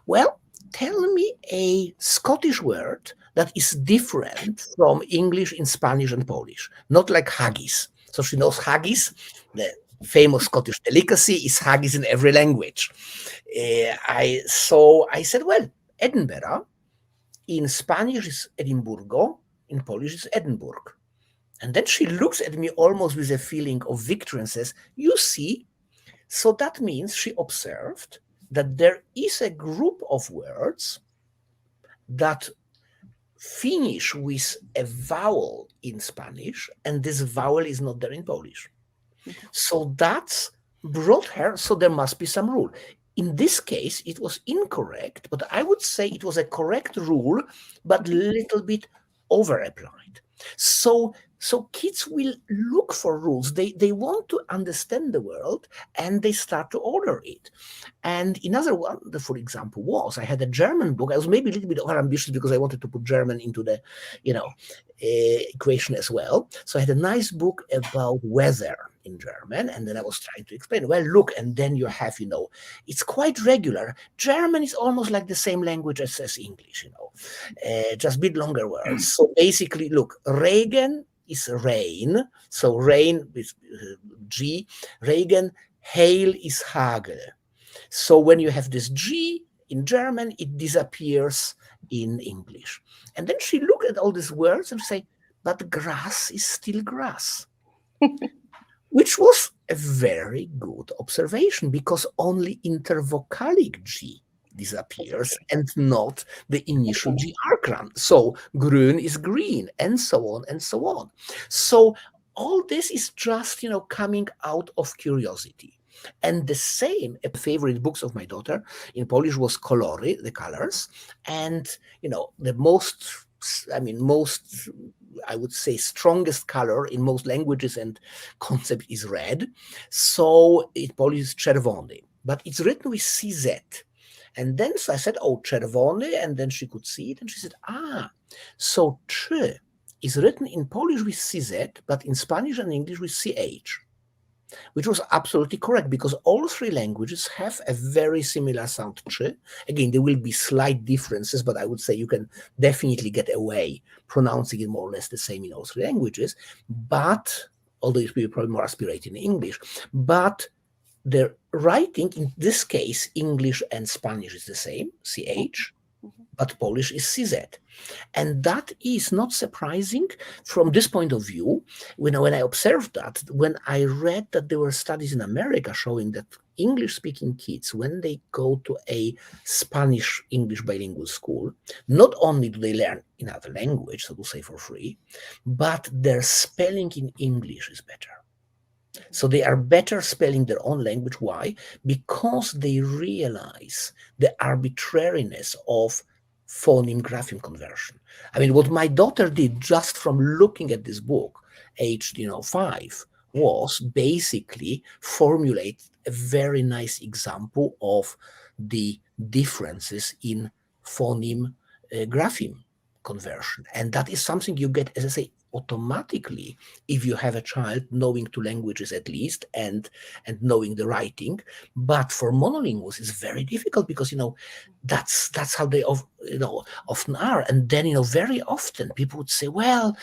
well, tell me a Scottish word that is different from English in Spanish and Polish, not like haggis. So she knows haggis, the famous Scottish delicacy is haggis in every language. So I said, well, Edinburgh, in Spanish is Edimburgo, in Polish is Edinburgh. And then she looks at me almost with a feeling of victory and says, you see, so that means she observed that there is a group of words that finish with a vowel in Spanish, and this vowel is not there in Polish. So that's brought her, so there must be some rule. In this case, it was incorrect, but I would say it was a correct rule, but little bit over-applied. So kids will look for rules. They want to understand the world, and they start to order it. And another one, for example, was I had a German book. I was maybe a little bit overambitious because I wanted to put German into the, equation as well. So I had a nice book about weather in German, and then I was trying to explain, well, look, and then you have, it's quite regular. German is almost like the same language as English, just a bit longer words. So basically, look, Regen is rain. So rain with G, Regen, hail is Hagel. So when you have this G in German, it disappears in English. And then she looked at all these words and say, but grass is still grass. Which was a very good observation, because only intervocalic G disappears and not the initial G arclan. So grün is green, and so on and so on. So all this is just, coming out of curiosity. And the same, favorite books of my daughter in Polish was Kolory, the colors, and the most, I would say, strongest color in most languages and concept is red. So in Polish is czerwony, but it's written with CZ. And then so I said, oh, czerwony, and then she could see it, and she said, so ch is written in Polish with CZ, but in Spanish and English with CH. Which was absolutely correct, because all three languages have a very similar sound ch. Again, there will be slight differences, but I would say you can definitely get away pronouncing it more or less the same in all three languages. But, although it will be probably more aspirated in English, but the writing, in this case, English and Spanish is the same, CH, but Polish is CZ. And that is not surprising from this point of view. When I observed that, when I read that there were studies in America showing that English-speaking kids, when they go to a Spanish-English bilingual school, not only do they learn another language, so to say for free, but their spelling in English is better. So they are better spelling their own language. Why? Because they realize the arbitrariness of phoneme-grapheme conversion. I mean, what my daughter did just from looking at this book, aged 5, was basically formulate a very nice example of the differences in phoneme-grapheme conversion. And that is something you get, as I say, automatically if you have a child knowing two languages at least and knowing the writing. But for monolinguals, it's very difficult, because that's how they often are. And then very often people would say, well,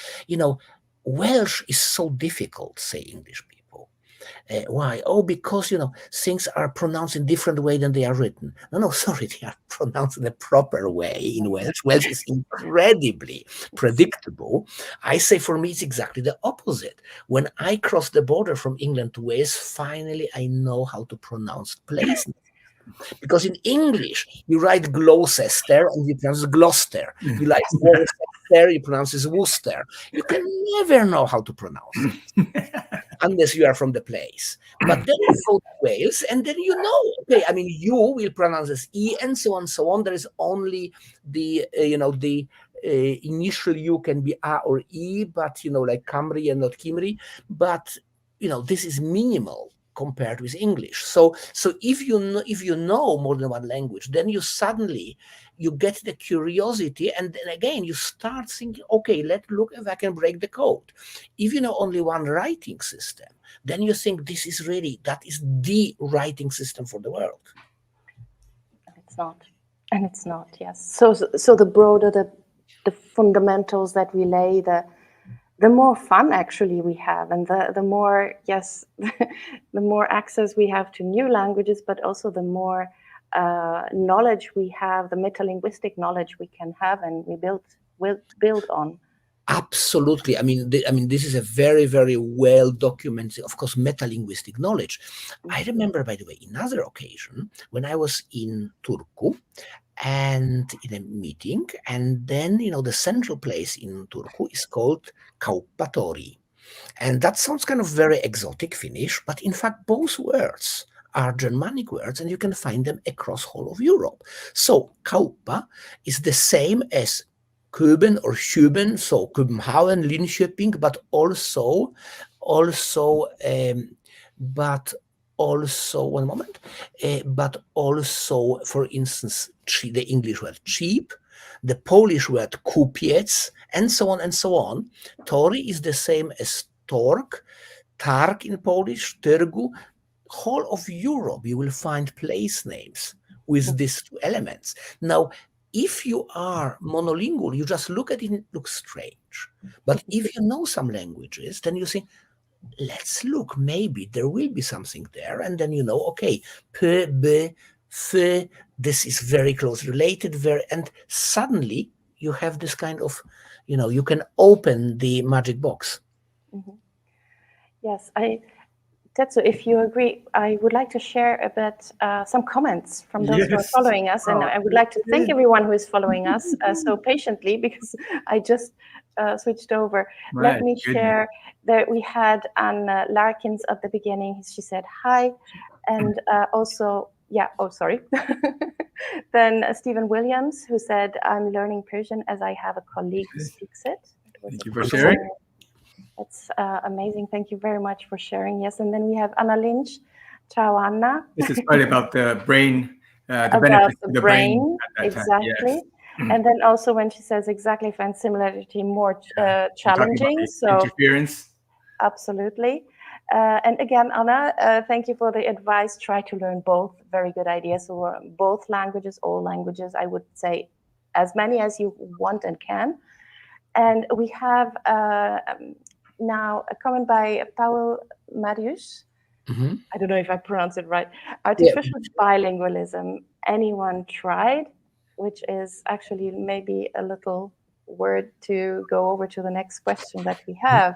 Welsh is so difficult, say English people. Why? Oh, because things are pronounced in different way than they are written. No, sorry, they are pronounced in a proper way in Welsh. Welsh is incredibly predictable. I say for me it's exactly the opposite. When I crossed the border from England to Wales, finally I know how to pronounce places. Because in English, you write Gloucester and you pronounce Gloucester. You write Worcester, you pronounce it Worcester. You can never know how to pronounce it unless you are from the place. But then you go to Wales, and then okay, I mean, you will pronounce as E, and so on, so on. There is only the, initial U can be A or E, but, like Camry and not Kimry. But, this is minimal compared with English. So if you know more than one language, then you suddenly get the curiosity, and then again you start thinking, okay, let's look if I can break the code. If you know only one writing system, then you think that is the writing system for the world. And it's not, yes. So the broader the fundamentals that we lay, the more fun actually we have, and the more, yes, the more access we have to new languages, but also the more knowledge we have, the metalinguistic knowledge we can have, and we build on. Absolutely. I mean, this is a very, very well documented, of course, metalinguistic knowledge. I remember, by the way, another occasion when I was in Turku and in a meeting, and then, the central place in Turku is called Kauppatori. And that sounds kind of very exotic, Finnish, but in fact, both words are Germanic words, and you can find them across whole of Europe. So kauppa is the same as Köben or Schüben, so Kopenhagen, Linköping, but also, one moment, but also, for instance, the English word cheap, the Polish word kupiec, and so on and so on. Tori is the same as tork, targ in Polish, tergu. Whole of Europe, you will find place names with these two elements. Now, if you are monolingual, you just look at it and it looks strange. But if you know some languages, then you think, let's look, maybe there will be something there. And then you know, okay, p, b, f, this is very close related, and suddenly you have this kind of, you can open the magic box. Mm-hmm. Yes, Tetsu, if you agree, I would like to share a bit some comments from those who are following us. And I would like to thank everyone who is following us so patiently, because I just switched over. Right. Let me share that we had Anne Larkins at the beginning. She said hi. And also, then Stephen Williams, who said, I'm learning Persian as I have a colleague who speaks it. Thank you for sharing. It's amazing. Thank you very much for sharing. Yes, and then we have Anna Lynch. Ciao, Anna. This is probably about the brain, the about benefits the of the brain, brain. Exactly. Yes. And then also when she says exactly, find similarity more challenging. So interference. Absolutely. And again, Anna, thank you for the advice. Try to learn both. Very good idea. So both languages, all languages, I would say as many as you want and can. And we have now a comment by Paul Marius. Mm-hmm. I don't know if I pronounce it right. Artificial bilingualism. Anyone tried? Which is actually maybe a little word to go over to the next question that we have.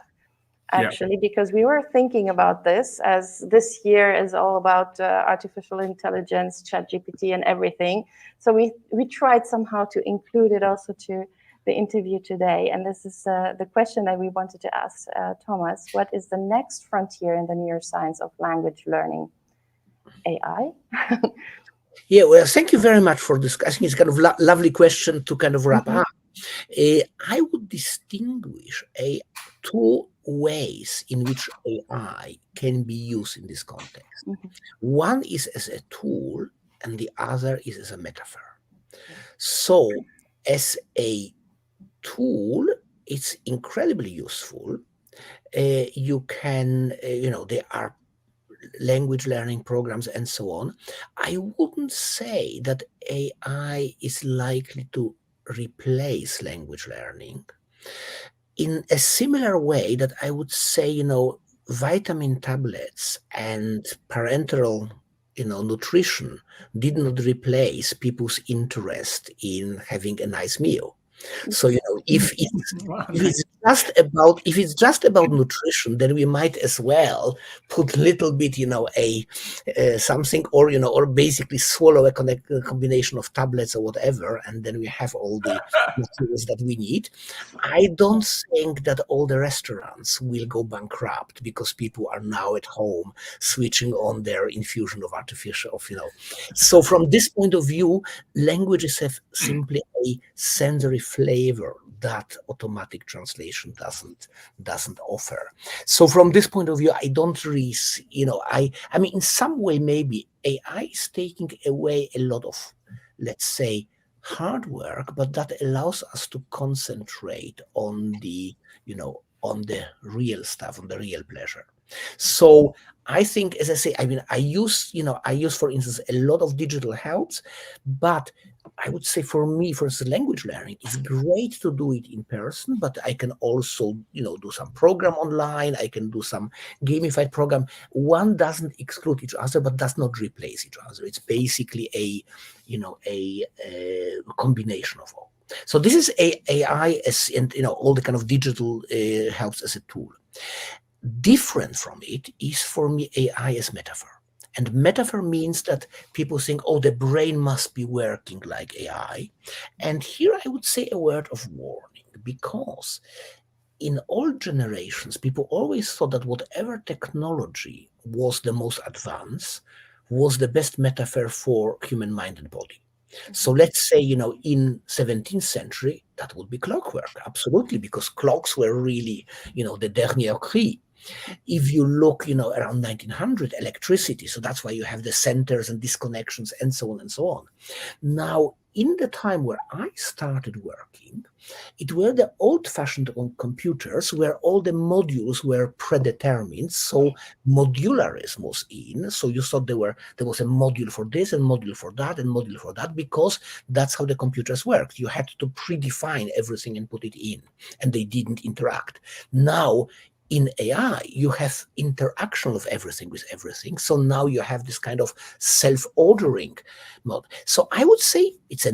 Actually, because we were thinking about this, as this year is all about artificial intelligence, ChatGPT, and everything. So we tried somehow to include it also to the interview today. And this is the question that we wanted to ask Thomas. What is the next frontier in the neuroscience of language learning? AI? Yeah, well, thank you very much for this. I think it's kind of lovely question to kind of wrap up. I would distinguish two ways in which AI can be used in this context. One is as a tool, and the other is as a metaphor. So, as a tool, it's incredibly useful. You can, there are language learning programs and so on. I wouldn't say that AI is likely to replace language learning in a similar way that I would say, vitamin tablets and parenteral nutrition did not replace people's interest in having a nice meal. So if it's just about nutrition, then we might as well put a little bit something, or basically swallow a combination of tablets or whatever, and then we have all the materials that we need. I don't think that all the restaurants will go bankrupt because people are now at home switching on their infusion of artificial, So from this point of view, languages have simply a sensory flavor that automatic translation doesn't offer. So from this point of view, I don't really, I mean, in some way, maybe AI is taking away a lot of, let's say, hard work, but that allows us to concentrate on the, on the real stuff, on the real pleasure. So I think, as I say, I use, for instance, a lot of digital helps, but I would say for me, for instance, language learning, it's great to do it in person, but I can also, do some program online. I can do some gamified program. One doesn't exclude each other, but does not replace each other. It's basically a combination of all. So this is AI as, and all the kind of digital helps as a tool. Different from it is for me AI as metaphor. And metaphor means that people think, oh, the brain must be working like AI. And here I would say a word of warning, because in all generations, people always thought that whatever technology was the most advanced was the best metaphor for human mind and body. So let's say, in 17th century, that would be clockwork, absolutely, because clocks were really, the dernier cri. If you look, around 1900, electricity, so that's why you have the centers and disconnections and so on and so on. Now, in the time where I started working, it were the old-fashioned computers where all the modules were predetermined. So modularism was in. So you thought there was a module for this and module for that and module for that, because that's how the computers worked. You had to predefine everything and put it in, and they didn't interact. Now, in AI, you have interaction of everything with everything. So now you have this kind of self-ordering mode. So I would say it's a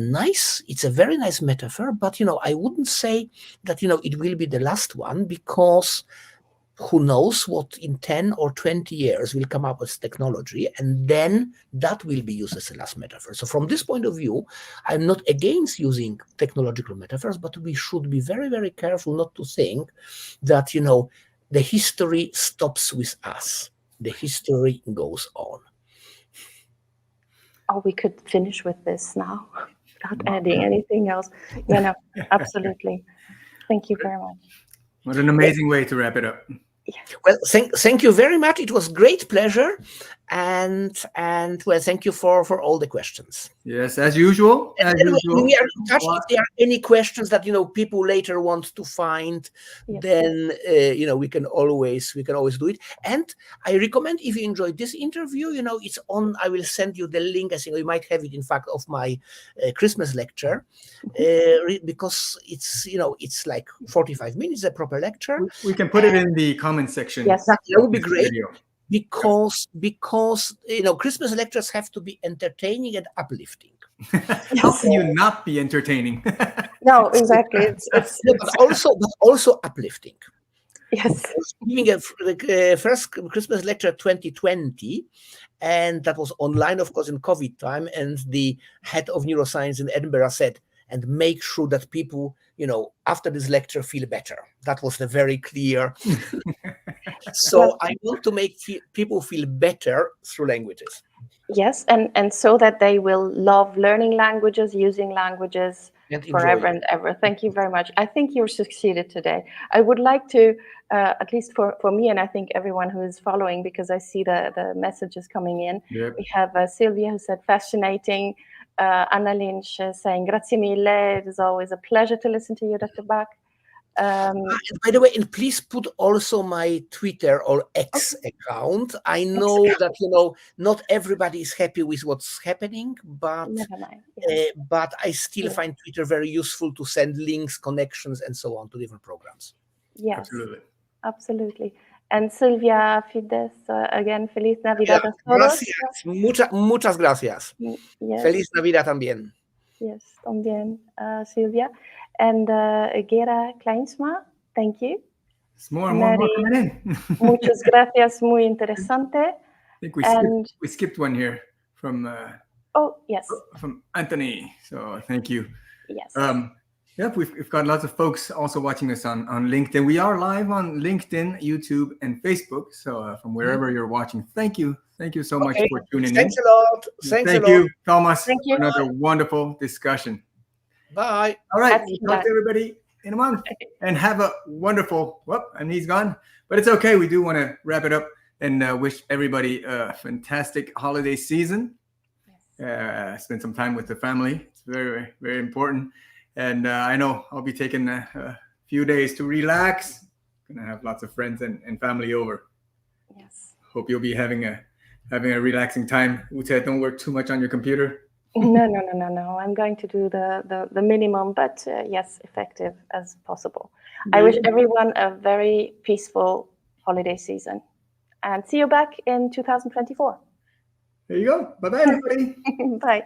very nice metaphor, but, I wouldn't say that, it will be the last one, because who knows what in 10 or 20 years will come up with technology, and then that will be used as a last metaphor. So from this point of view, I'm not against using technological metaphors, but we should be very, very careful not to think that, the history stops with us. The history goes on. Oh, we could finish with this now without adding anything else. Absolutely. Thank you very much. What an amazing way to wrap it up. Well, thank you very much. It was great pleasure, and well, thank you for all the questions. Yes, as usual. We are in touch. If there are any questions that people later want to find, then we can always do it. And I recommend, if you enjoyed this interview, it's on. I will send you the link. I think you might have it, in fact, of my Christmas lecture, because it's like 45 minutes, a proper lecture. We can put it in the comment section. Yes, that would be great. Because Christmas lectures have to be entertaining and uplifting. How can you not be entertaining? No, exactly. It's but also uplifting. Yes. I was giving a first Christmas lecture 2020, and that was online, of course, in COVID time. And the head of neuroscience in Edinburgh said, and make sure that people, after this lecture feel better. That was the very clear. So I want to make people feel better through languages. Yes, and so that they will love learning languages, using languages forever and ever. Thank you very much. I think you succeeded today. I would like to, at least for me, and I think everyone who is following, because I see the messages coming in. Yep. We have Sylvia, who said fascinating. Anna Lynch saying grazie mille. It is always a pleasure to listen to you, Dr. Bak. By the way, and please put also my Twitter or X account. I know that not everybody is happy with what's happening, but but I still find Twitter very useful to send links, connections, and so on to different programs. Yes, absolutely. And Silvia Fides, again, Feliz Navidad a todos. Gracias. Muchas gracias. Yes. Feliz Navidad también. Yes, también, Silvia. And Gera Kleinsma, thank you. More coming in. Muchas gracias, muy interesante. I think we skipped one here from from Anthony. So thank you. Yes. Yep, we've got lots of folks also watching us on LinkedIn. We are live on LinkedIn, YouTube, and Facebook. So from wherever you're watching, thank you so much for tuning in. Thanks a lot. Thank you, Thomas. Thank you. Another wonderful discussion. Bye. All right. We'll talk to everybody in a month. And have a wonderful, and he's gone. But it's okay. We do want to wrap it up and wish everybody a fantastic holiday season. Spend some time with the family. It's very, very important. And I know I'll be taking a few days to relax. Gonna have lots of friends and family over. Yes. Hope you'll be having a relaxing time. Ute, don't work too much on your computer. No. I'm going to do the minimum, but yes, effective as possible. I wish everyone a very peaceful holiday season, and see you back in 2024. There you go. Bye-bye, everybody. Bye.